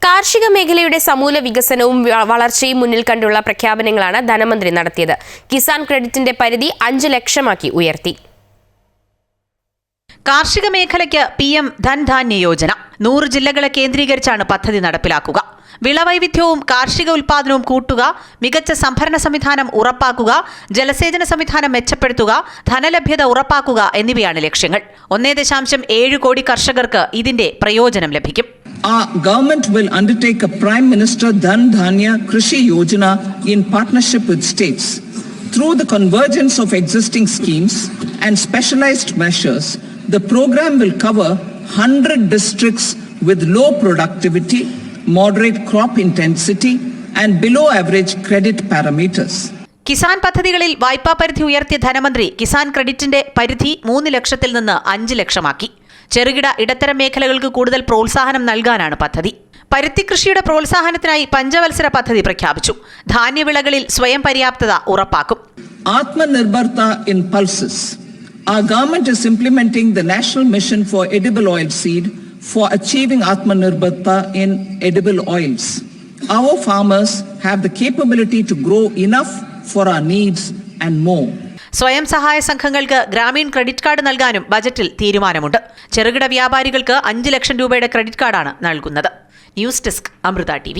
കാർഷിക മേഖലയുടെ സമൂല വികസനവും വളർച്ചയും മുന്നിൽ കണ്ടുള്ള പ്രഖ്യാപനങ്ങളാണ് ധനമന്ത്രി നടത്തിയത്. കിസാൻ ക്രെഡിറ്റിന്റെ പരിധി 5 ലക്ഷമാക്കി ഉയർത്തി. കാർഷിക മേഖലയ്ക്ക് PM ധൻധാന്യ യോജന 100 ജില്ലകളെ കേന്ദ്രീകരിച്ചാണ് പദ്ധതി നടപ്പിലാക്കുക. വിളവൈവിധ്യവും കാർഷിക ഉൽപാദനവും കൂട്ടുക, മികച്ച സംഭരണ സംവിധാനം ഉറപ്പാക്കുക, ജലസേചന സംവിധാനം മെച്ചപ്പെടുത്തുക, ധനലഭ്യത ഉറപ്പാക്കുക എന്നിവയാണ് ലക്ഷ്യങ്ങൾ. 1.7 കോടി കർഷകർക്ക് ഇതിന്റെ പ്രയോജനം ലഭിക്കും. Our government will undertake a Prime Minister Dhan Dhanya Krishi Yojana in partnership with states. Through the convergence of existing schemes and specialized measures, the program will cover 100 districts with low productivity, moderate crop intensity and below average credit parameters. Kisan പദ്ധതികളിൽ വായ്പാ പരിധി ഉയർത്തിയ ധനമന്ത്രി കിസാൻ ക്രെഡിറ്റിന്റെ പരിധി 3 ലക്ഷത്തിൽ നിന്ന് 5 ലക്ഷമാക്കി. ചെറുകിട ഇടത്തരം മേഖലകൾക്ക് കൂടുതൽ പ്രോത്സാഹനം നൽകാനാണ് പദ്ധതി. പരുത്തി കൃഷിയുടെ പ്രോത്സാഹനത്തിനായി പഞ്ചവത്സര പദ്ധതി പ്രഖ്യാപിച്ചു. ധാന്യവിളകളിൽ സ്വയം പര്യാപ്തത ഉറപ്പാക്കും. Atmanirbharta in pulses. Our government is implementing the National Mission for Edible Oilseed for achieving Atmanirbharta in edible oils. Our farmers have the capability to grow enough for our needs and more. സ്വയം സഹായ സംഘങ്ങൾക്ക് Gramin credit card നൽകാനും ബജറ്റിൽ തീരുമാനമുണ്ട്. ചെറുകിട വ്യാപാരികൾക്ക് 5 ലക്ഷം രൂപയുടെ credit കാർഡാണ് നൽകുന്നത്. News desk, Amrita TV.